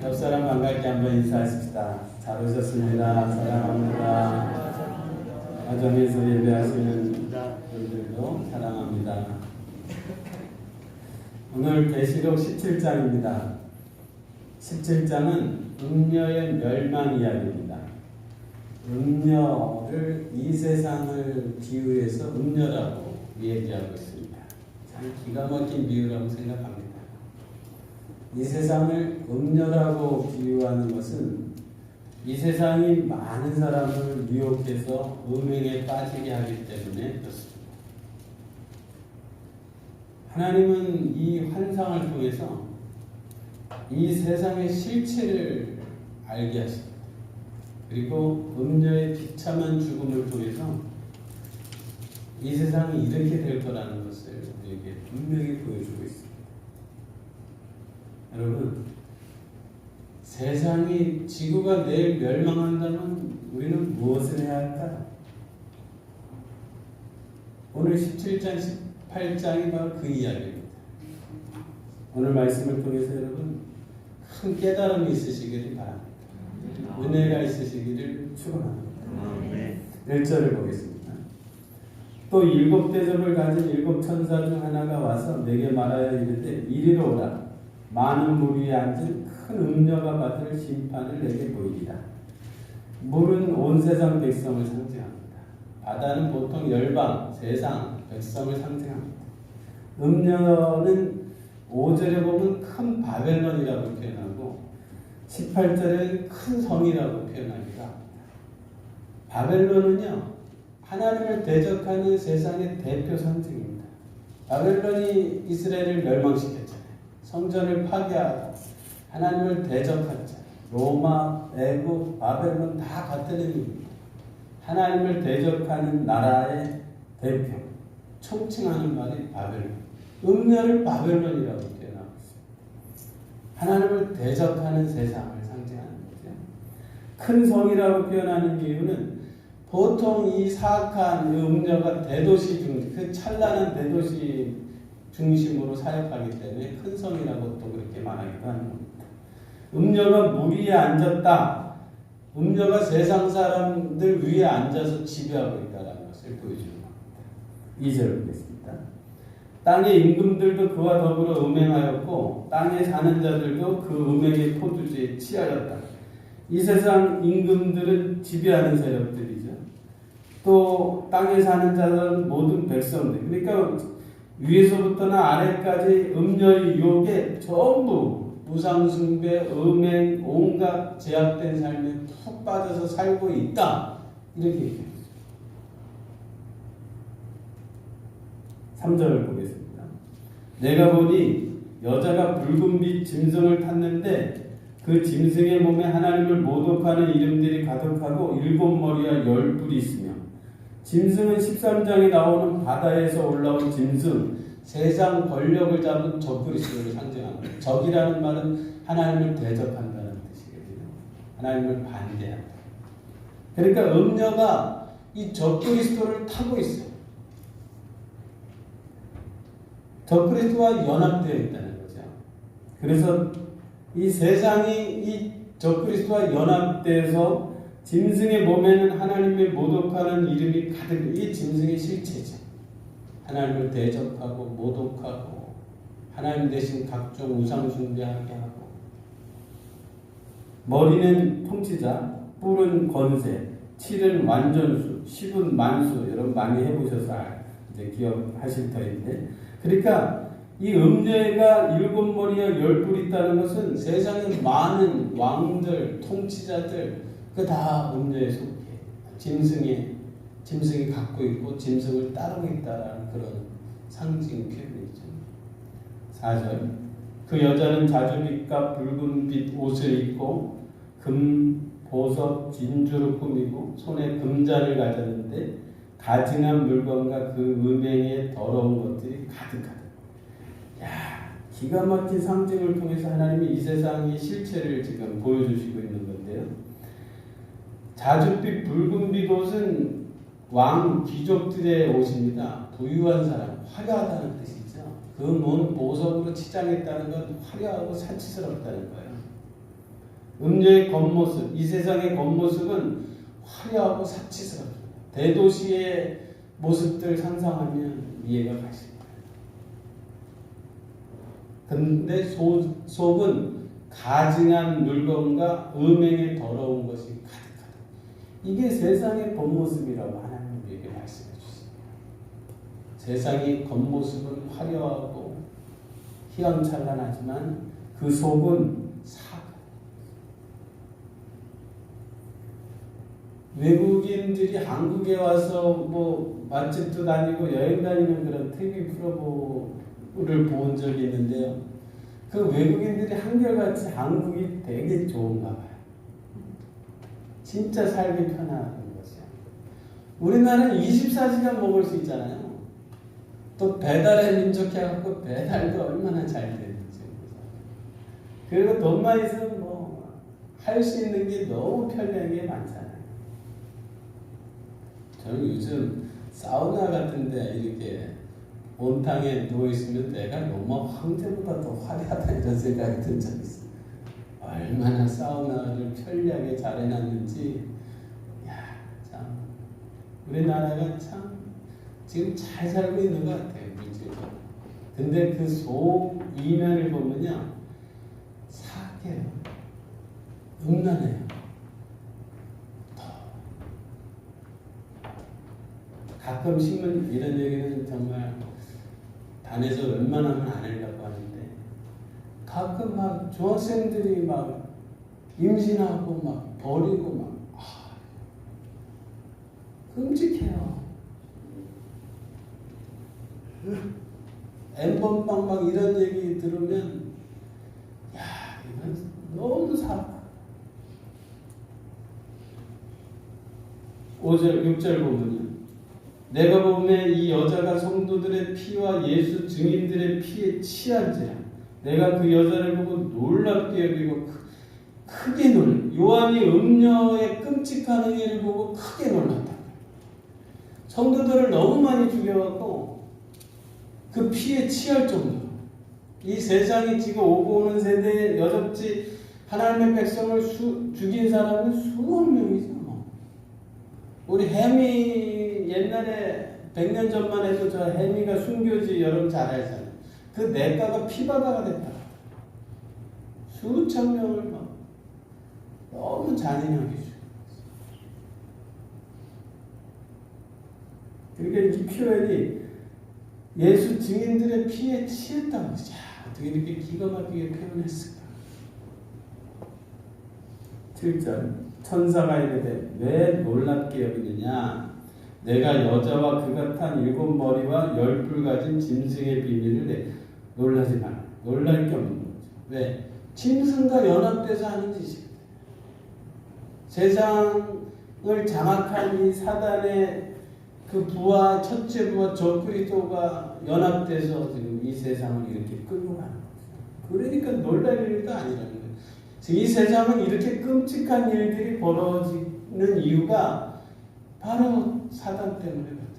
옆 사람 반갑게 한번 인사하십시다. 잘 오셨습니다. 사랑합니다. 가정에서 예배하시는 분들도 사랑합니다. 오늘 계시록 17장입니다. 17장은 음녀의 멸망 이야기입니다. 음녀를 이 세상을 비유해서 음녀라고 얘기하고 있습니다. 참 기가 막힌 비유라고 생각합니다. 이 세상을 음녀라고 비유하는 것은 이 세상이 많은 사람을 유혹해서 음행에 빠지게 하기 때문에 그렇습니다. 하나님은 이 환상을 통해서 이 세상의 실체를 알게 하십니다. 그리고 음녀의 비참한 죽음을 통해서 이 세상이 이렇게 될 거라는 것을 우리에게 분명히 보여주고 있습니다. 여러분, 세상이 지구가 내일 멸망한다면 우리는 무엇을 해야 할까? 오늘 17장, 18장이 바로 그 이야기입니다. 오늘 말씀을 통해서 여러분 큰 깨달음이 있으시기를 바랍니다. 은혜가 있으시기를 축원합니다. 1절을 보겠습니다. 또 7 대접을 가진 7 천사 중 하나가 와서 내게 말하여 이르되 이리로 오라. 많은 물 위에 앉은 큰 음녀가 받을 심판을 내게 보이리라. 물은 온 세상 백성을 상징합니다. 바다는 보통 열방, 세상, 백성을 상징합니다. 음녀는 5절에 보면 큰 바벨론이라고 표현하고 18절에 큰 성이라고 표현하기도 합니다. 바벨론은요, 하나님을 대적하는 세상의 대표 상징입니다. 바벨론이 이스라엘을 멸망시켰잖아요. 성전을 파괴하고 하나님을 대적했잖아요. 로마, 애국, 바벨론 다 같은 의미입니다. 하나님을 대적하는 나라의 대표, 총칭하는 말이 바벨론. 음녀를 바벨론이라고 표현하고 있습니다. 하나님을 대적하는 세상을 상징하는 거죠. 큰 성이라고 표현하는 이유는 보통 이 사악한 음녀가 대도시 중심, 그 찬란한 대도시 중심으로 사역하기 때문에 큰 성이라고 또 그렇게 말하기도 하는 겁니다. 음녀가 물 위에 앉았다. 음녀가 세상 사람들 위에 앉아서 지배하고 있다는 것을 보여주는 겁니다. 2절 보겠습니다. 땅의 임금들도 그와 더불어 음행하였고 땅에 사는 자들도 그 음행의 포도주에 취하였다. 이 세상 임금들은 지배하는 세력들이죠. 또 땅에 사는 자들은 모든 백성들. 그러니까 위에서부터나 아래까지 음녀의 유혹에 전부 우상숭배, 음행, 온갖 제약된 삶에 푹 빠져서 살고 있다. 이렇게 얘기합니다. 3절을 보겠습니다. 내가 보니 여자가 붉은빛 짐승을 탔는데 그 짐승의 몸에 하나님을 모독하는 이름들이 가득하고 7 머리와 10뿔이 있으며 짐승은 13장에 나오는 바다에서 올라온 짐승, 세상 권력을 잡은 적그리스도를 상징합니다. 적이라는 말은 하나님을 대적한다는 뜻이거든요. 하나님을 반대한다. 그러니까 음녀가 이 적그리스도를 타고 있어요. 적그리스도와 연합되어 있다는 거죠. 그래서 이 세상이 이 적그리스도와 연합돼서 짐승의 몸에는 하나님의 모독하는 이름이 가득, 이 짐승의 실체죠. 하나님을 대적하고 모독하고 하나님 대신 각종 우상 숭배하게 하고 머리는 통치자, 뿔은 권세, 7은 완전수, 10은 만수. 여러분 많이 해보셔서 이제 기억하실 터인데, 그러니까 이 음녀가 7 머리와 10뿔이 있다는 것은 세상에 많은 왕들, 통치자들 그 다 음녀에 속해 짐승이 갖고 있고 짐승을 따르고 있다라는 그런 상징 표현이죠. 4절 그 여자는 자주빛과 붉은빛 옷을 입고 금, 보석, 진주로 꾸미고 손에 금잔을 가졌는데 가증한 물건과 그 음행의 더러운 것들이 가득하다. 야, 기가 막힌 상징을 통해서 하나님이 이 세상의 실체를 지금 보여주시고 있는 건데요. 자주빛 붉은빛 옷은 왕 귀족들의 옷입니다. 부유한 사람, 화려하다는 뜻이죠. 그 몸 보석으로 치장했다는 건 화려하고 사치스럽다는 거예요. 음녀의 겉모습, 이 세상의 겉모습은 화려하고 사치스럽습니다. 대도시의 모습들 상상하면 이해가 가십니다. 근데 속은 가증한 물건과 음행에 더러운 것이 가득하다. 이게 세상의 겉모습이라고 하나님에게 말씀해 주십니다. 세상의 겉모습은 화려하고 희망찬란하지만 그 속은 사가. 외국인들이 한국에 와서 뭐 맛집도 다니고 여행 다니는 그런 TV 프로를 본 적이 있는데요. 그 외국인들이 한결같이 한국이 되게 좋은가 봐요. 진짜 살기 편한 것이요. 우리나라는 24시간 먹을 수 있잖아요. 또 배달의 민족 해갖고 배달도 얼마나 잘 되는지. 그리고 돈만 있으면 뭐 할 수 있는 게 너무 편리한 게 많잖아요. 저는 요즘 사우나 같은데 이렇게 온탕에 누워있으면 내가 로마 황제보다 더 화려하다 이런 생각이 든 적이 있어요. 얼마나 사우나를 편리하게 잘 해놨는지. 야, 참 우리나라가 참 지금 잘 살고 있는 것 같아요. 물질적으로. 근데 그 속 이면을 보면요, 사악해요. 음란해요. 가끔 신문 이런 얘기는 정말 단에서 웬만하면 안 하려고 하는데, 가끔 막 중학생들이 막 임신하고 막 버리고 막 끔찍해요. 엠번방 막 이런 얘기 들으면 야, 이건 너무 사악하다. 5절, 6절 보면요, 내가 보면 이 여자가 성도들의 피와 예수 증인들의 피에 취한지라. 내가 그 여자를 보고 놀랍게 여기고 크게 놀라. 요한이 음녀의 끔찍한 행위를 보고 크게 놀랐다. 성도들을 너무 많이 죽여갖고 그 피에 취할 정도로. 이 세상이 지금 오고 오는 세대에 여접지 하나님의 백성을 죽인 사람은 수억 명이죠. 우리 해미 옛날에 100년 전만 해도 저 해미가 순교지 여러분 잘 알잖아요. 그 내과가 피바다가 됐다. 수천 명을 막 너무 잔인하게 죽였어요. 그러니까 이 표현이 예수 증인들의 피에 취했다고. 자, 어떻게 이렇게 기가 막히게 표현했을까? 7절, 천사가 이르되 왜 놀랍게 여기느냐? 내가 여자와 그가 탄 7머리와 10뿔 가진 짐승의 비밀을 내. 놀라지 마라. 놀랄 게 없는 거죠. 왜? 짐승과 연합돼서 하는 짓이거든요. 세상을 장악한 이 사단의 그 부와 첫째 부와 저그리스도가 연합돼서 지금 이 세상을 이렇게 끌고 가는 거죠. 그러니까 놀랄 일도 아니라는 거예요. 이 세상은 이렇게 끔찍한 일들이 벌어지는 이유가 바로 사단 때문에 그렇다는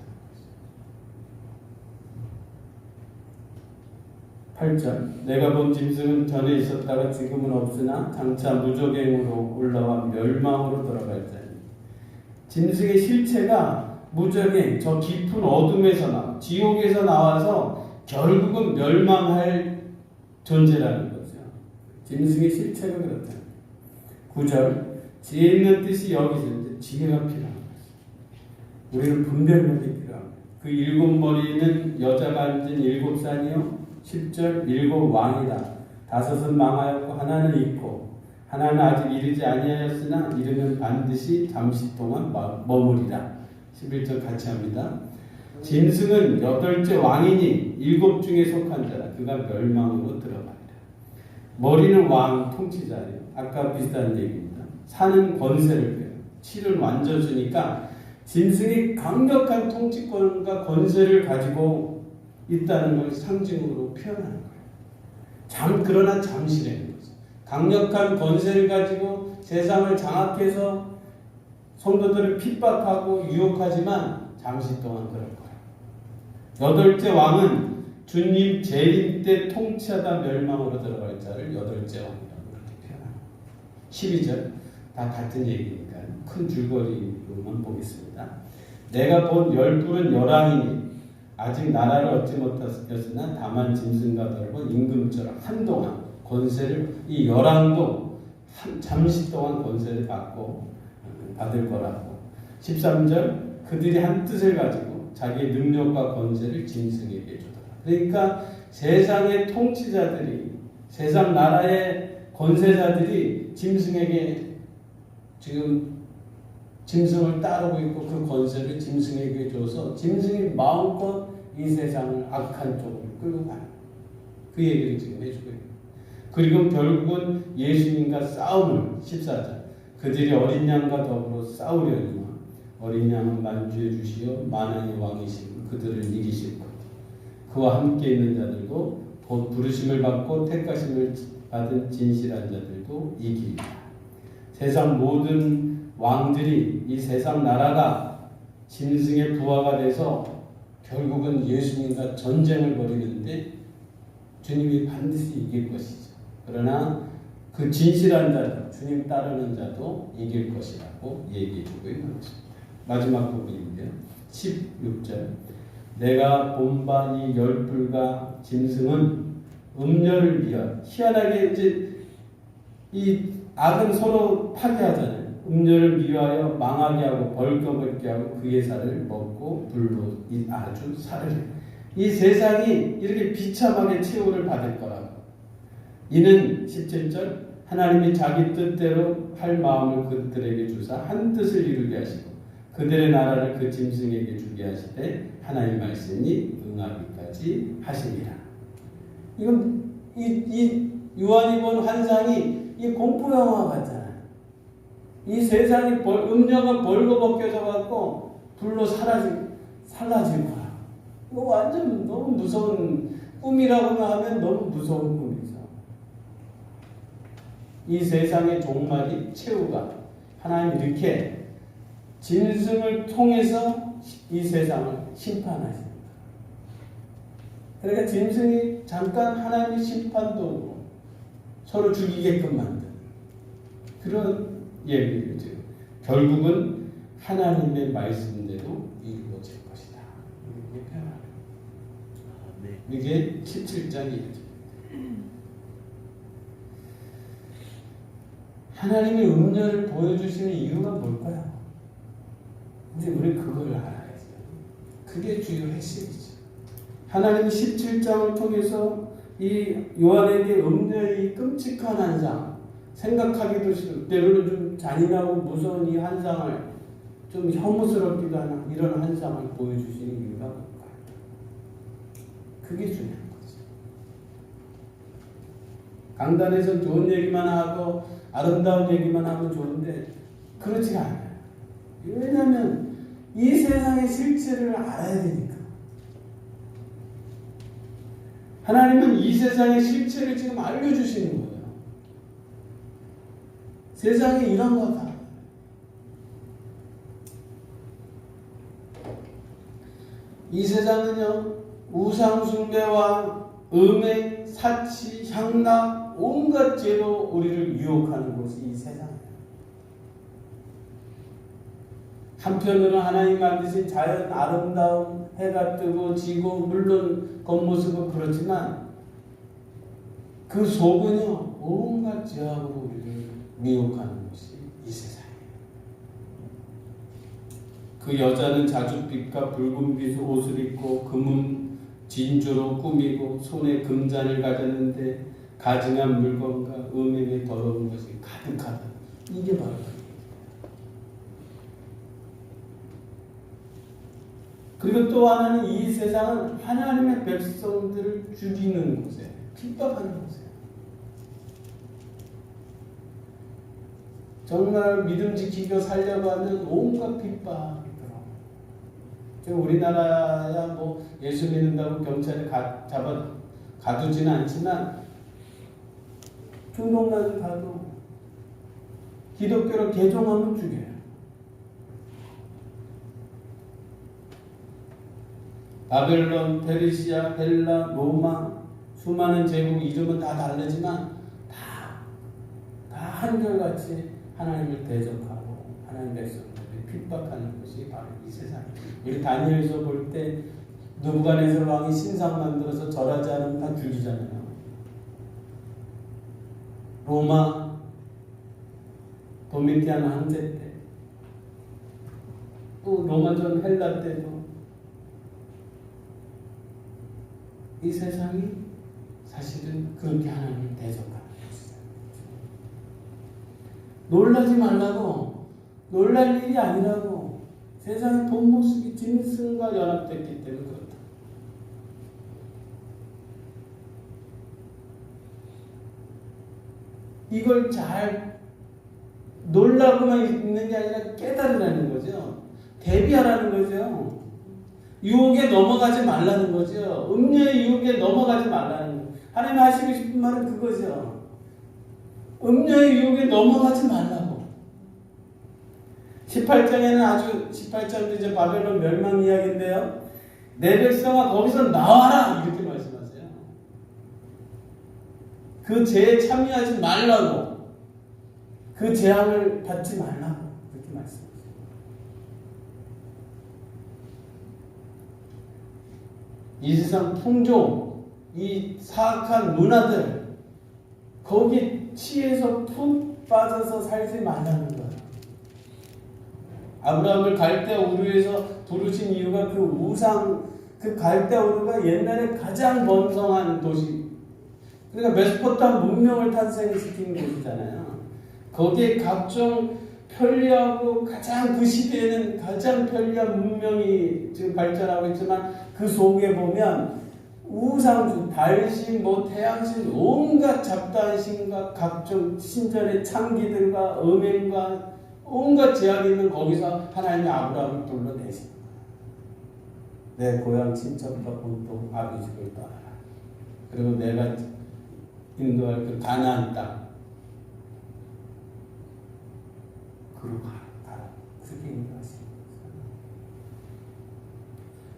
거죠. 8절, 내가 본 짐승은 전에 있었다가 지금은 없으나 장차 무적행으로 올라와 멸망으로 돌아갈 자니. 짐승의 실체가 무적행, 저 깊은 어둠에서 나와, 지옥에서 나와서 결국은 멸망할 존재라는 거죠. 짐승의 실체가 그렇다. 9절, 지혜 있는 뜻이 여기서 지혜가 필요한 거죠. 우리는 분별력이 필요합니다. 그 7머리는 여자가 앉은 7산이요. 10절, 7왕이다. 5은 망하였고 하나는 있고 하나는 아직 이르지 아니하였으나 이르면 반드시 잠시 동안 머무리라. 11절 같이 합니다. 짐승은 8째 왕이니 7 중에 속한 자라. 그가 멸망으로 들어가리라. 머리는 왕 통치자예요. 아까 비슷한 얘기입니다. 산은 권세를 빼요. 7을 만져주니까 짐승이 강력한 통치권과 권세를 가지고 있다는 걸 상징으로 표현하는 거예요. 그러나 잠시라는 거죠. 강력한 권세를 가지고 세상을 장악해서 성도들을 핍박하고 유혹하지만 잠시 동안 그럴 거예요. 8째 왕은 주님 재림 때 통치하다 멸망으로 들어갈 자를 8째 왕이라고 그렇게 표현합니다. 12절 다 같은 얘기니까 큰 줄거리로만 보겠습니다. 내가 본 열불은 열왕이니 아직 나라를 얻지 못하였으나 다만 짐승과 더불어 임금처럼 한동안 권세를, 이 열왕도 잠시 동안 권세를 받을 거라고. 13절 그들이 한 뜻을 가지고 자기의 능력과 권세를 짐승에게 주더라. 그러니까 세상의 통치자들이, 세상 나라의 권세자들이 짐승에게 지금 짐승을 따르고 있고 그 권세를 짐승에게 줘서 짐승이 마음껏 이 세상을 악한 쪽으로 끌고 가는, 그 얘기를 지금 해주고 있는. 그리고 결국은 예수님과 싸움을, 14절 그들이 어린 양과 더불어 싸우려니와 어린 양은 만주해 주시어 만왕의 왕이시고 그들을 이기실 것, 그와 함께 있는 자들도 곧 부르심을 받고 택하심을 받은 진실한 자들도 이기리라. 세상 모든 왕들이, 이 세상 나라가 짐승의 부하가 돼서 결국은 예수님과 전쟁을 벌이는데 주님이 반드시 이길 것이죠. 그러나 그 진실한 자도, 주님 따르는 자도 이길 것이라고 얘기해주고 있는 것입니다. 마지막 부분인데요. 16절 내가 본반 이 열불과 짐승은 음녀를 위하여, 희한하게 이제 이 악은 서로 파괴하잖아요. 음녀를 위하여 망하게 하고 벌거벗게 하고 그의 살을 먹고 불로 아주 살을, 이 세상이 이렇게 비참하게 최후를 받을 거라고. 이는 17절 하나님이 자기 뜻대로 할 마음을 그들에게 주사 한 뜻을 이루게 하시고 그들의 나라를 그 짐승에게 주게 하시되 하나님의 말씀이 응하기까지 하시니라. 이건 이 요한이 본 환상이 이 공포 영화 같잖아요. 이 세상이 음녀가 벌거벗겨져 갖고 불로 사라질 거야. 이거 완전 너무 무서운 꿈이라고 하면 너무 무서운 꿈이죠. 이 세상의 종말이, 최후가 하나님 이렇게 짐승을 통해서 이 세상을 심판하십니다. 그러니까 짐승이 잠깐 하나님의 심판도 서로 죽이게끔 만든 그런 얘기를 지금 결국은 하나님의 말씀대로 이루어질 것이다. 이게 17장이죠. 하나님이 음녀를 보여주시는 이유가 뭘까요? 이제 우리 그걸 알아야죠. 그게 주요 핵심이죠. 하나님 17장을 통해서 이 요한에게 음녀의 끔찍한 환상, 생각하기도 싫은, 때로는 좀 잔인하고 무서운 이 환상을 좀 혐오스럽기도 하는 이런 환상을 보여주시는 이유가 뭘까요? 그게 중요한 거죠. 강단에서 좋은 얘기만 하고 아름다운 얘기만 하면 좋은데 그렇지가 않아요. 왜냐하면 이 세상의 실체를 알아야 되니까. 하나님은 이 세상의 실체를 지금 알려주시는 거예요. 세상에 이런 거다. 이 세상은요, 우상숭배와 음행, 사치, 향락, 온갖 죄로 우리를 유혹하는 곳이 이 세상이에요. 한편으로는 하나님 만드신 자연 아름다운 해가 뜨고 지고 물론 겉모습은 그렇지만 그 속은요 온갖 죄악으로 우리를 미혹하는 것이 이 세상이에요. 그 여자는 자줏빛과 붉은빛 옷을 입고 금은 진주로 꾸미고 손에 금잔을 가졌는데 가증한 물건과 음행에 더러운 것이 가득하다. 이게 바로 그리고 또 하나는 이 세상은 하나님의 백성들을 죽이는 곳이에요. 핍박하는 곳이에요. 정말 믿음 지키고 살려고 하는 온갖 핍박이 들어. 지금 우리나라야 뭐 예수 믿는다고 경찰에 가두지는 않지만 중동까지 가도 기독교로 개종하면 죽여요. 바벨론, 페르시아, 헬라, 로마 수많은 제국 이름은 다 다르지만 다 한결같이 하나님을 대적하고 하나님 백성들을 핍박하는 것이 바로 이 세상입니다. 우리 다니엘서 볼 때 느부갓네살 왕이 신상 만들어서 절하지 않으면 다 죽이잖아요. 로마 도미티안 황제 때, 또 로마전 헬라 때도 이 세상이 사실은 그렇게 하나님을 대적하는 것이다. 놀라지 말라고, 놀랄 일이 아니라고. 세상의 본 모습이 짐승과 연합됐기 때문에 그렇다. 이걸 잘 놀라고만 있는 게 아니라 깨달으라는 거죠. 대비하라는 거죠. 유혹에 넘어가지 말라는 거죠. 음료의 유혹에 넘어가지 말라는 거죠. 하나님 하시고 싶은 말은 그거죠. 음료의 유혹에 넘어가지 말라고. 18장에는 아주 18장도 이제 바벨론 멸망 이야기인데요. 내 백성아 거기서 나와라 이렇게 말씀하세요. 그 죄에 참여하지 말라고. 그 재앙을 받지 말라고 그렇게 말씀하세요. 이 세상 풍조, 이 사악한 문화들 거기 치에서 푹 빠져서 살지 말라는 거예요. 아브라함을 갈대아 우르에서 부르신 이유가 그 우상, 그 갈대아 우르가 옛날에 가장 번성한 도시, 그러니까 메소포타미아 문명을 탄생시킨 곳이잖아요. 거기에 각종 편리하고 가장 그 시대에는 가장 편리한 문명이 지금 발전하고 있지만 그 속에 보면 우상주, 달신, 태양신, 온갖 잡다한 신과 각종 신전의 창기들과 음행과 온갖 제약이 있는 거기서 하나님이 아브라함을 불러내신 거예요. 내 고향 친척과 본토 아비집을 떠나라. 그리고 내가 인도할 그 가나안 땅 그로 가라. 그렇게 인도하십니다.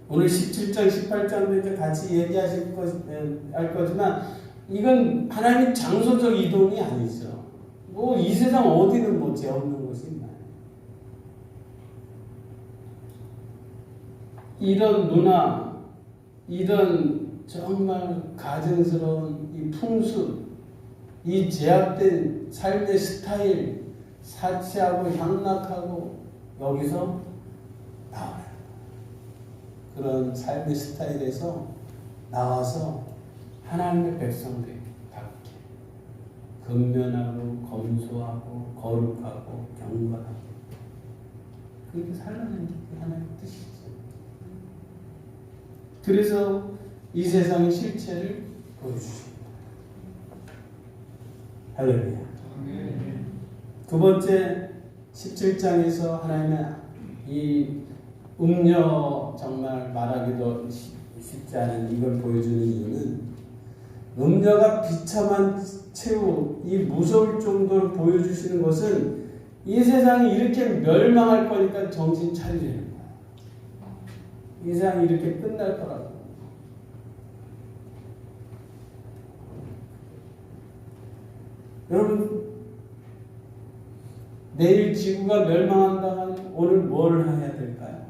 오늘 17장, 18장도 이제 같이 얘기하실 할 거지만 이건 하나님 장소적 이동이 아니죠. 이 세상 어디는 죄 없는 곳이 있나요? 이런 문화, 이런 정말 가증스러운 이 풍습, 이 제약된 삶의 스타일, 사치하고 향락하고 여기서 나와요. 그런 삶의 스타일에서 나와서 하나님의 백성들답게 근면하고 검소하고 거룩하고 경건하고 그렇게 살라는 게 하나님의 뜻이죠. 그래서 이 세상의 실체를 보여주십니다. 할렐루야. 두 번째 17장에서 하나님의 이 음녀 정말 말하기도 쉽지 않은 이걸 보여주는 이유는 음녀가 비참한 최후 이 무서울 정도로 보여주시는 것은 이 세상이 이렇게 멸망할 거니까 정신 차리라는 거예요. 이 세상이 이렇게 끝날 거라고. 여러분 내일 지구가 멸망한다면 오늘 뭘 해야 될까요?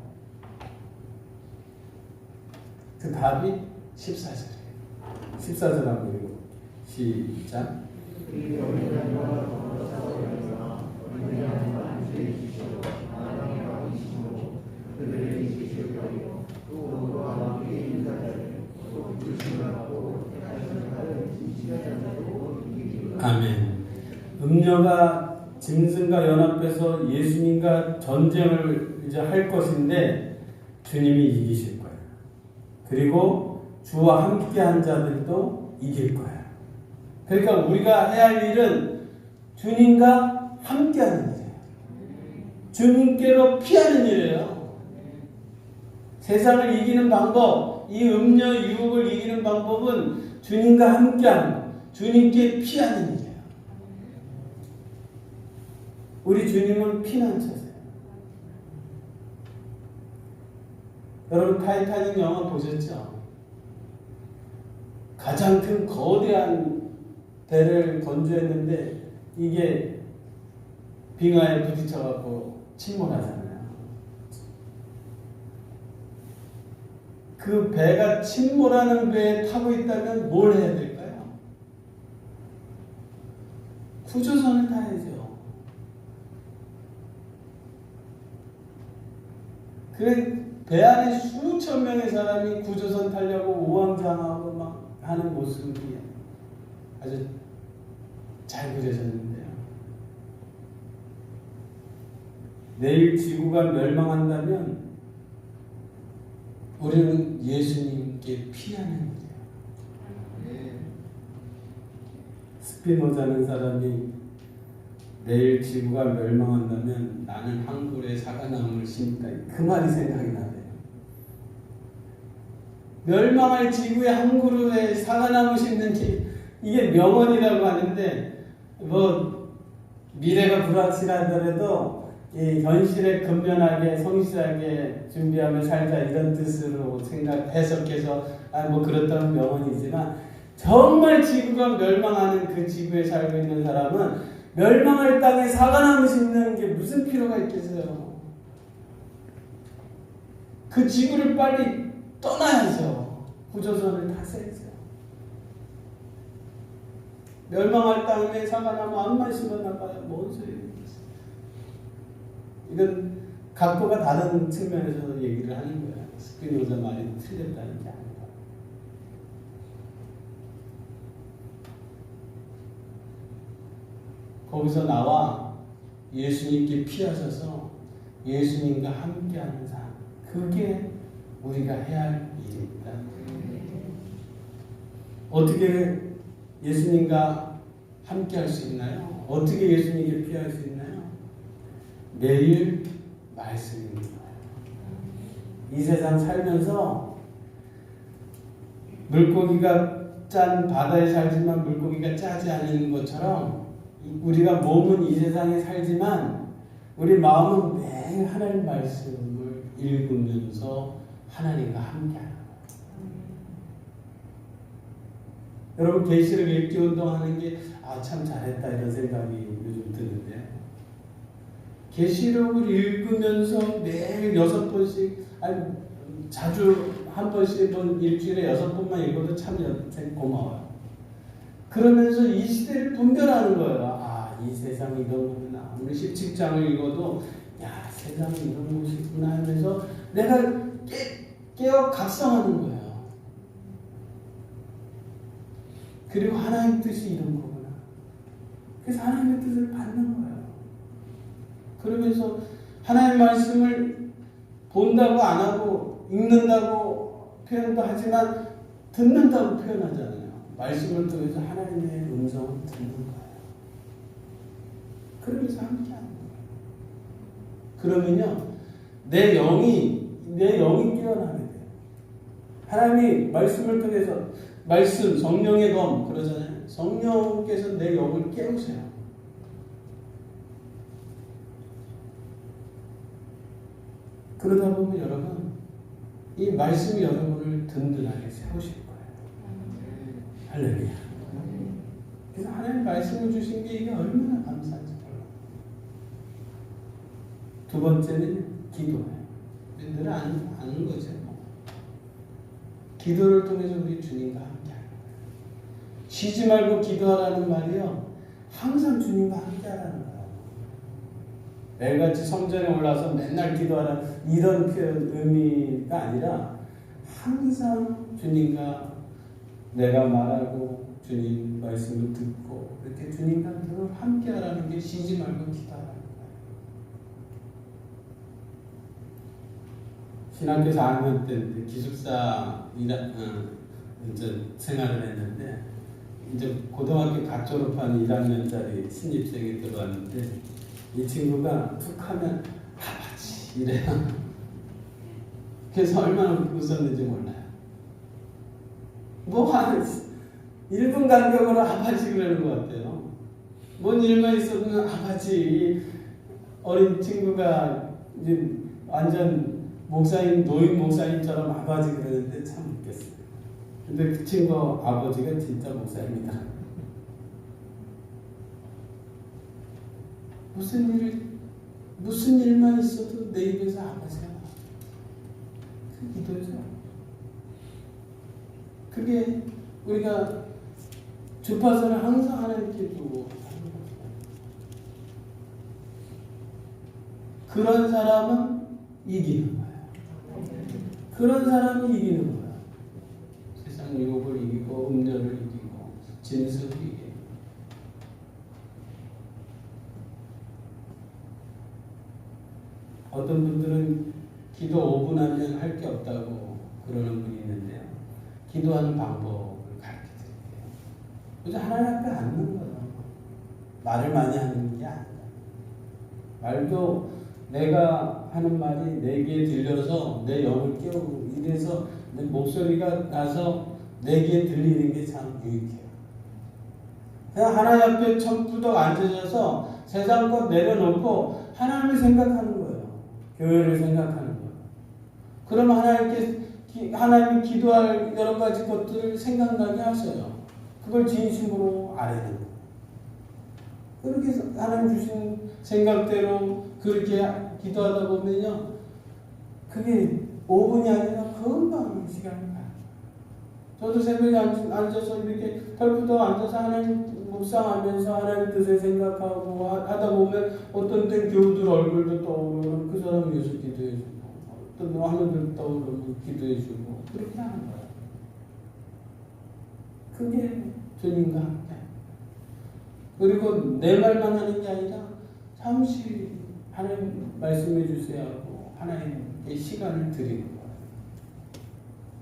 그 답이 14절이에요. 14절 한번 읽어볼게요. 시작. 아멘. 음녀가 짐승과 연합해서 예수님과 전쟁을 이제 할 것인데 주님이 이기실 거예요. 그리고 주와 함께한 자들도 이길 거예요. 그러니까 우리가 해야 할 일은 주님과 함께하는 일이에요. 주님께로 피하는 일이에요. 세상을 이기는 방법, 이 음녀 유혹을 이기는 방법은 주님과 함께하는 것, 주님께 피하는 일이에요. 우리 주님은 피난처세요. 여러분 타이타닉 영화 보셨죠? 가장 큰 거대한 배를 건조했는데 이게 빙하에 부딪혀갖고 침몰하잖아요. 그 배가 침몰하는 배에 타고 있다면 뭘 해야 될까요? 구조선을 타야죠. 그래 배 안에 수천 명의 사람이 구조선 타려고 우왕좌왕하고 막 하는 모습이 아주 잘 그려졌는데요. 내일 지구가 멸망한다면 우리는 예수님께 피하는 거예요. 스피노자는 사람이 내일 지구가 멸망한다면 나는 한 그루의 사과나무를 심다. 그 말이 생각이 나네요. 멸망할 지구에 한 그루의 사과나무 심는 게 이게 명언이라고 하는데 뭐 미래가 불확실하더라도 이 현실에 근면하게 성실하게 준비하며 살자 이런 뜻으로 해석해서 뭐 그렇다는 명언이지만 정말 지구가 멸망하는 그 지구에 살고 있는 사람은 멸망할 땅에 사과나무 심는 게 무슨 필요가 있겠어요. 그 지구를 빨리 떠나야죠. 구조선을 타세요. 멸망할 땅에 사과나무 암만 심어나가요. 뭔 소리입니까? 이건 각도가 다른 측면에서 얘기를 하는 거예요. 스피노자 말이 틀렸다는 게 아니라. 거기서 나와 예수님께 피하셔서 예수님과 함께하는 삶. 그게 우리가 해야 할 일입니다. 어떻게 예수님과 함께할 수 있나요? 어떻게 예수님께 피할 수 있나요? 매일 말씀입니다. 이 세상 살면서 물고기가 짠 바다에 살지만 물고기가 짜지 않은 것처럼 우리가 몸은 이 세상에 살지만 우리 마음은 매일 하나님 말씀을 읽으면서 하나님과 함께하는 거예요. 여러분 계시록 읽기 운동하는 게 참 잘했다 이런 생각이 요즘 드는데요. 계시록을 읽으면서 매일 6번씩 아니 자주 한 번씩 일주일에 6번만 읽어도 참 고마워요. 그러면서 이 시대를 분별하는 거예요. 이 세상이 이런 거구나. 우리 17장을 읽어도 세상이 이런 곳이구나 하면서 내가 깨어 각성하는 거예요. 그리고 하나님의 뜻이 이런 거구나. 그래서 하나님의 뜻을 받는 거예요. 그러면서 하나님의 말씀을 본다고 안 하고 읽는다고 표현도 하지만 듣는다고 표현하잖아요. 말씀을 통해서 하나님의 음성을 듣는 거예요. 그러면서 함께하는 거예요. 그러면요, 내 영이 깨어나게 돼요. 하나님이 말씀을 통해서 말씀, 성령의 검 그러잖아요. 성령께서 내 영을 깨우세요. 그러다 보면 여러분 이 말씀이 여러분을 든든하게 세우실 거예요. 할렐루야. 그래서 하나님 말씀을 주신 게 이게 얼마나 감사한지 몰라요. 두 번째는 기도예요. 늘 아는 거죠. 기도를 통해서 우리 주님과 함께하는 거예요. 쉬지 말고 기도하라는 말이요. 항상 주님과 함께하라는 거예요. 매일같이 성전에 올라서 맨날 기도하라 이런 표현 의미가 아니라 항상 주님과 내가 말하고 주님 말씀을 듣고 이렇게 주님과 늘 함께하라는 게 쉬지 말고 기도하라는 거예요. 신학교 4학년 때 기숙사 이제 생활을 했는데 이제 고등학교 갓 졸업한 1학년짜리 신입생이 들어왔는데 이 친구가 툭 하면 아버지 이래요. 그래서 얼마나 웃었는지 몰라요. 뭐 한 1분 간격으로 아버지 그러는 것 같아요. 뭔 일만 있어도 아버지. 어린 친구가 이제 완전 목사님, 노인 목사님처럼 아버지 그러는데 참 웃겼어요. 근데 그 친구 아버지가 진짜 목사입니다. 무슨 일만 있어도 내 입에서 아버지가 나와. 그 기도죠. 그게 우리가 주파수를 항상 하나님께 두고 그런 사람은 이기는 거예요. 그런 사람이 이기는 거예요. 세상 유혹을 이기고 음료를 이기고 진술을 이기고. 어떤 분들은 기도 5분 하면 할 게 없다고 그러는 분이 있는데요. 기도하는 방법을 가르쳐 드릴게요. 그저 하나님 앞에 앉는 거예요. 말을 많이 하는 게 아니라. 말도 내가 하는 말이 내 귀에 들려서 내 영을 깨우고 이래서 내 목소리가 나서 내 귀에 들리는 게 참 유익해요. 그냥 하나님 앞에 청부덕 앉으셔서 세상 것 내려놓고 하나님을 생각하는 거예요. 교회를 생각하는 거예요. 그러면 하나님이 기도할 여러 가지 것들을 생각나게 하셔요. 그걸 진심으로 아뢰는 거예요. 그렇게 하나님 주신 생각대로 그렇게 기도하다 보면요. 그게 5분이 아니라 금방 시간이 가요. 저도 새벽에 앉아서 이렇게 털부터 앉아서 하나님 묵상하면서 하나님 뜻을 생각하고 하다 보면 어떤 때 교우들 얼굴도 떠오르고 그 사람 위해서 기도해주고 어떤 하늘들 떠오르고 기도해주고 그렇게 하는 거예요. 그게 주님과 함께. 그리고 내 말만 하는 게 아니라 잠시 하나님 말씀해 주세요 하고 하나님께 시간을 드리는 거예요.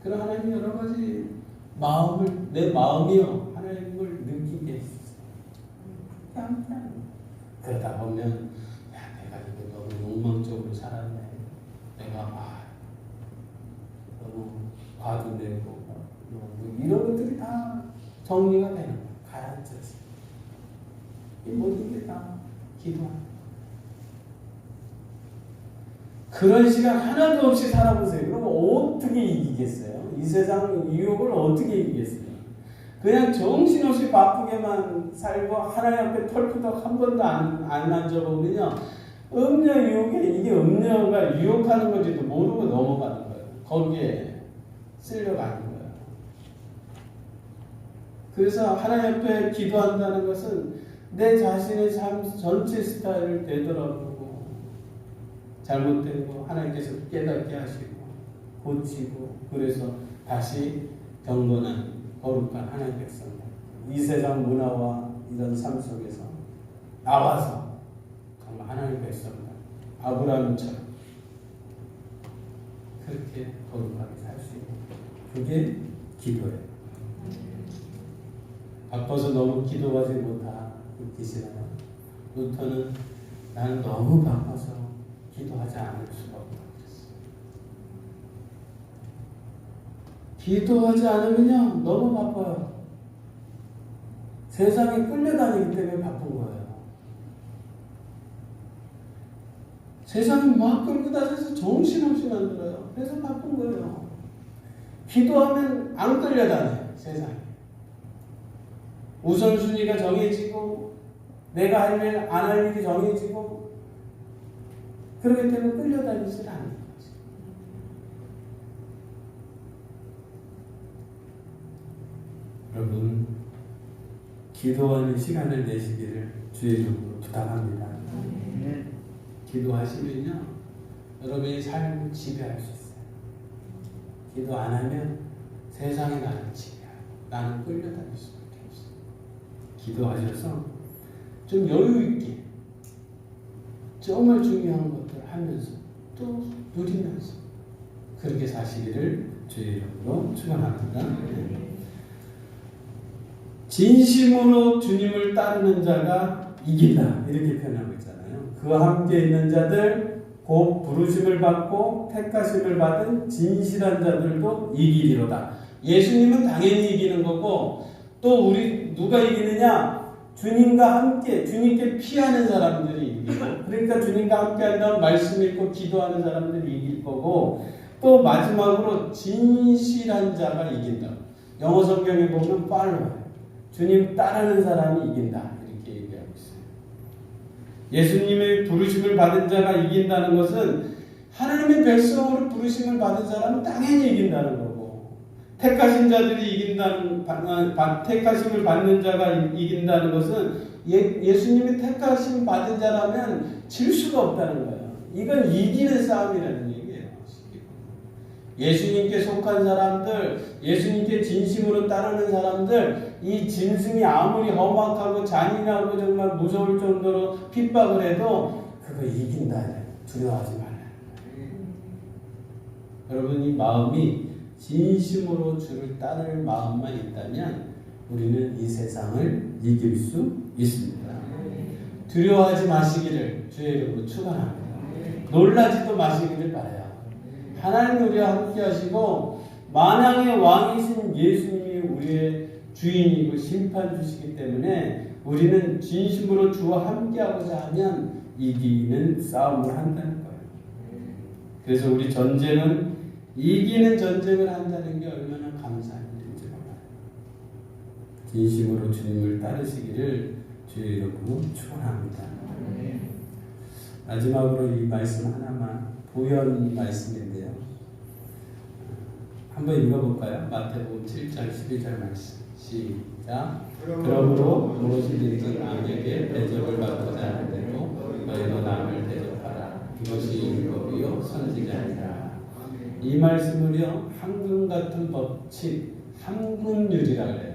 그럼 하나님 여러 가지 내 마음이요 하나님을 느끼게 했어요. 그러다 보면 내가 이게 너무 욕망적으로 살았네. 내가 너무 과도되고 뭐 이런 것들이 다 정리가 되는 거예요. 가라앉아서. 이 모든 게 다 기도하는 거예요. 그런 시간 하나도 없이 살아보세요. 그럼 어떻게 이기겠어요? 이 세상 유혹을 어떻게 이기겠어요? 그냥 정신없이 바쁘게만 살고 하나님 앞에 털푸덕 한 번도 안 앉아보면요. 음료 유혹에 이게 음료가 유혹하는 건지도 모르고 넘어가는 거예요. 거기에 쓸려가는 거예요. 그래서 하나님 앞에 기도한다는 것은 내 자신의 삶 전체 스타일을 되돌아보고 잘못된 거 하나님께서 깨닫게 하시고 고치고 그래서 다시 경건한 거룩한 하나님 백성들 이 세상 문화와 이런 삶 속에서 나와서 정말 하나님 백성들 아브라함처럼 그렇게 거룩하게 살 수 있는 그게 기도예요. 바빠서 너무 기도하지 못하시나요? 루터는 나는 너무 바빠서 기도하지 않을 수가 없다고 그랬어요. 기도하지 않으면요 너무 바빠요. 세상에 끌려다니기 때문에 바쁜 거예요. 세상이 막 끌고 다녀서 정신없이 만들어요. 그래서 바쁜 거예요. 기도하면 안 끌려다녀요. 세상에. 우선순위가 정해지고 내가 할 일, 안 할 일이 정해지고 그렇기 때문에 끌려다니질 않는 거지. 여러분 기도하는 시간을 내시기를 주의 이름으로 부탁합니다. 기도하시면요 여러분의 삶을 지배할 수 있어요. 기도 안 하면 세상이 나를 지배하고 나는 끌려다닐 수밖에 없어요. 기도하셔서 좀 여유 있게 정말 중요한 것들을 하면서 또 누리면서 그렇게 사시기를 주의 이름으로 축원합니다. 진심으로 주님을 따르는 자가 이긴다 이렇게 표현하고 있잖아요. 그와 함께 있는 자들 곧 부르심을 받고 택하심을 받은 진실한 자들도 이기리로다. 예수님은 당연히 이기는 거고 또 우리 누가 이기느냐? 주님과 함께 주님께 피하는 사람들이 이기고 그러니까 주님과 함께 한다면 말씀 읽고 기도하는 사람들이 이길 거고 또 마지막으로 진실한 자가 이긴다. 영어 성경에 보면 follow 주님 따르는 사람이 이긴다 이렇게 얘기하고 있어요. 예수님의 부르심을 받은 자가 이긴다는 것은 하나님의 백성으로 부르심을 받은 사람은 당연히 이긴다는 거고, 택하신 자들이 택하심을 받는 자가 이긴다는 것은 예수님이 택하심 받은 자라면 질 수가 없다는 거예요. 이건 이기는 싸움이라는 얘기예요. 예수님께 속한 사람들, 예수님께 진심으로 따르는 사람들, 이 짐승이 아무리 험악하고 잔인하고 정말 무서울 정도로 핍박을 해도 그거 이긴다. 두려워하지 말라. 여러분, 이 마음이 진심으로 주를 따를 마음만 있다면 우리는 이 세상을 이길 수 있습니다. 두려워하지 마시기를 주의 이름으로 축원합니다. 놀라지도 마시기를 바라요. 하나님 우리와 함께 하시고 만왕의 왕이신 예수님이 우리의 주인이고 심판 주시기 때문에 우리는 진심으로 주와 함께 하고자 하면 이기는 싸움을 한다는 거예요. 그래서 우리 전쟁은 이기는 전쟁을 한다는 게 얼마나 감사한 일인지 몰라요. 진심으로 주님을 따르시기를 주의 이름으로 축원합니다. 마지막으로 이 말씀 하나만, 보현 말씀인데요. 한번 읽어볼까요? 마태복음 7장 12절 말씀. 시작. 그러므로 무엇이든지 남에게 대접을 받고자 하는데도 너희도 남을 대접하라. 이것이 율법이요 선지자니라. 이 말씀을요, 황금 같은 법칙, 황금률이라 그래요.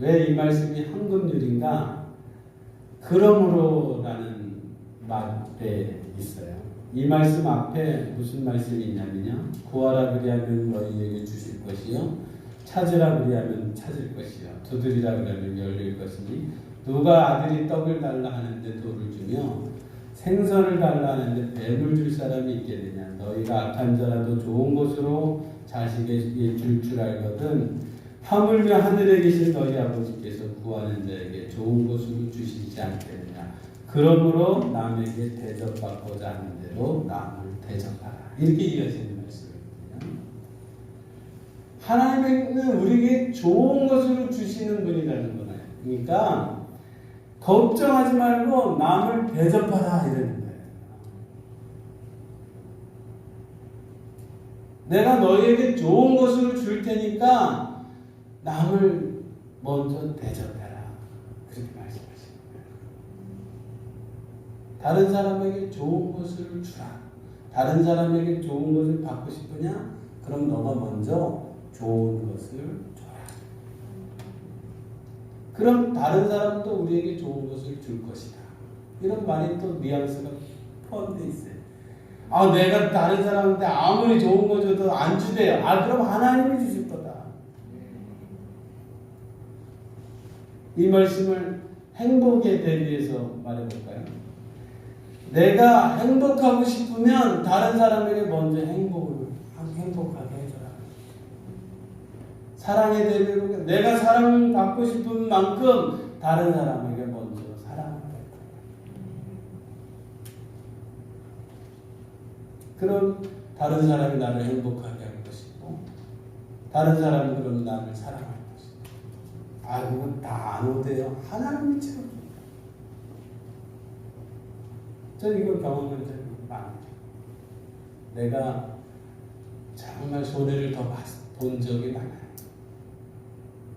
왜 이 말씀이 황금률인가? 그러므로라는 말에 있어요. 이 말씀 앞에 무슨 말씀이 있냐면요, 구하라 그리하면 너희에게 주실 것이요, 찾으라 그리하면 찾을 것이요, 두드리라 그리하면 열릴 것이니 누가 아들이 떡을 달라 하는데 돌을 주며 생선을 달라 하는데 뱀을 줄 사람이 있게 되냐. 너희가 악한 자라도 좋은 것으로 자식에게 줄 알거든 하물며 하늘에 계신 너희 아버지께서 구하는 자에게 좋은 것으로 주시지 않겠느냐. 그러므로 남에게 대접받고자 하는 대로 남을 대접하라. 이렇게 이어지는 말씀이거든요. 하나님은 우리에게 좋은 것으로 주시는 분이라는 거예요. 그러니까 걱정하지 말고 남을 대접하라 이러는 거예요. 내가 너희에게 좋은 것으로 줄 테니까 남을 먼저 대접해라. 그렇게 말씀하시는 거예요. 다른 사람에게 좋은 것을 주라. 다른 사람에게 좋은 것을 받고 싶으냐? 그럼 너가 먼저 좋은 것을 줘라. 그럼 다른 사람도 우리에게 좋은 것을 줄 것이다. 이런 말이 또 뉘앙스가 포함되어 있어요. 내가 다른 사람한테 아무리 좋은 거 줘도 안 주대요. 그럼 하나님이 주실 거다. 이 말씀을 행복에 대비해서 말해볼까요? 내가 행복하고 싶으면 다른 사람에게 먼저 행복하게 해줘라. 사랑에 대비해서 내가 사랑을 받고 싶은 만큼 다른 사람에게 먼저 사랑을 받고, 그럼 다른 사람이 나를 행복하게 할 것이고 다른 사람은 그럼 나를 사랑할 것이고. 그건 다 안 오대요. 하나님이 채워줍니다. 저는 이걸 경험한 적이 많아요. 내가 정말 손해를 더 본 적이 많아요.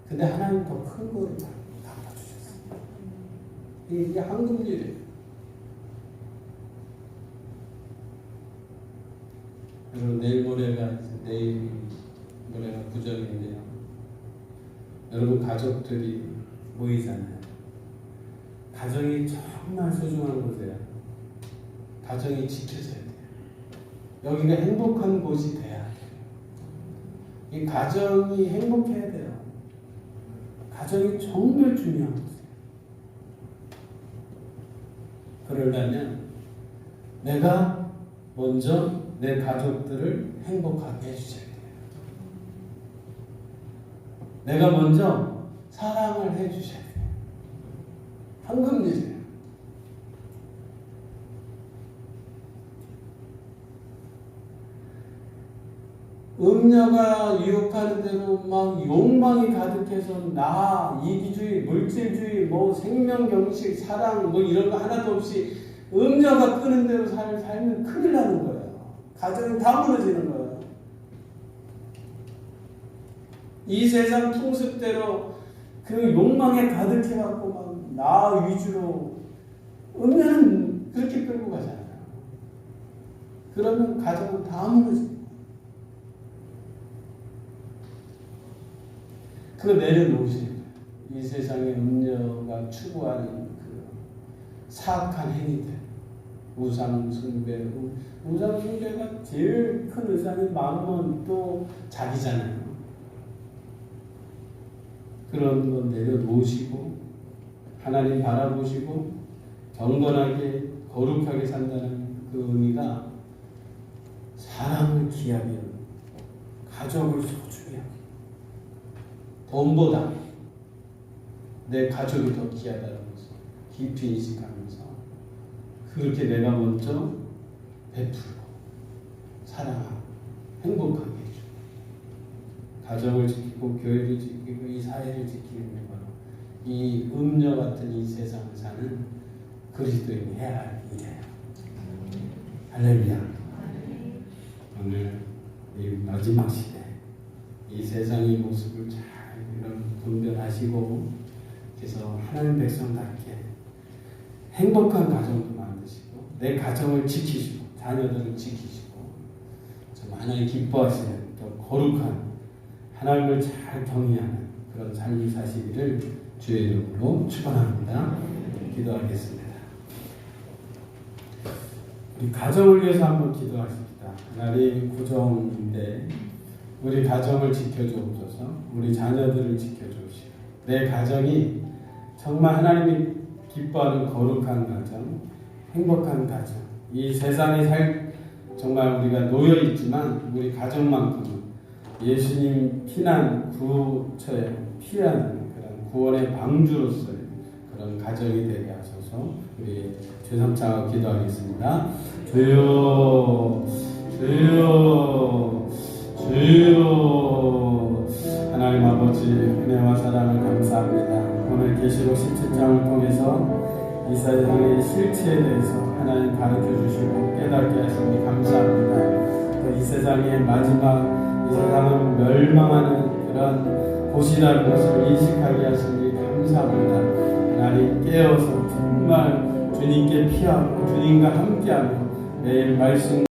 근데 하나님 더 큰 거를 갚아주셨어요. 이게 황금률이에요. 여러분, 내일 모레가 구정인데요. 여러분, 가족들이 모이잖아요. 가정이 정말 소중한 곳이에요. 가정이 지켜져야 돼요. 여기가 행복한 곳이 돼야 돼요. 이 가정이 행복해야 돼요. 가정이 정말 중요한 곳이에요. 그러려면 내가 먼저 내 가족들을 행복하게 해주셔야 돼요. 내가 먼저 사랑을 해주셔야 돼요. 황금일이에요. 음녀가 유혹하는 대로 막 욕망이 가득해서 나, 이기주의, 물질주의, 뭐 생명경식, 사랑 뭐 이런 거 하나도 없이 음녀가 끄는 대로 살면 큰일 나는 거예요. 가정이 다 무너지는 거예요. 이 세상 풍습대로 그 욕망에 가득해갖고 막 나 위주로 음녀는 그렇게 끌고 가잖아요. 그러면 가정은 다 무너집니다. 그거 내려놓으시는 거예요. 이 세상의 음녀가 추구하는 그 사악한 행위들, 우상숭배, 우상숭배가 제일 큰 우상이 마음은 또 자기잖아요. 그런 거 내려놓으시고 하나님 바라보시고 경건하게 거룩하게 산다는 그 의미가 사랑을 귀하게 여기고 가족을 소중히 하고 돈보다 내 가족이 더 귀하다는 것을 깊이 인식하면서 그렇게 내가 먼저 베풀고 사랑하고 행복하게 해주고 가정을 지키고 교회를 지키고 이 사회를 지키는 게 바로 이 음녀 같은 이 세상을 사는 그리스도인이 해야 할 일이에요. 할렐루야. 오늘 이 마지막 시대 이 세상의 모습을 잘 분별하시고 그래서 하나님 백성답게 행복한 가정도 만드시고 내 가정을 지키시고 자녀들을 지키시고 좀 하나님 기뻐하시는 또 거룩한 하나님을 잘 경외하는 그런 삶을 사시기를 주의 이름으로 축원합니다. 기도하겠습니다. 우리 가정을 위해서 한번 기도하십시다. 하나님 구정인데 우리 가정을 지켜주옵소서. 우리 자녀들을 지켜주시고 내 가정이 정말 하나님이 기뻐하는 거룩한 가정, 행복한 가정. 이 세상에 정말 우리가 놓여 있지만 우리 가정만큼은 예수님 피난 구처에 피하는 그런 구원의 방주로서의 그런 가정이 되게 하소서. 우리 제3차가 기도하겠습니다. 주여, 주여, 주여. 하나님 아버지 은혜와 사랑을 감사합니다. 오늘 계시록 17장을 통해서 이 세상의 실체에 대해서 하나님 가르쳐 주시고 깨닫게 하시니 감사합니다. 또 이 세상의 마지막 이 세상은 멸망하는 그런 곳이라는 것을 인식하게 하시니 감사합니다. 하나님 깨어서 정말 주님께 피하고 주님과 함께하며 매일 말씀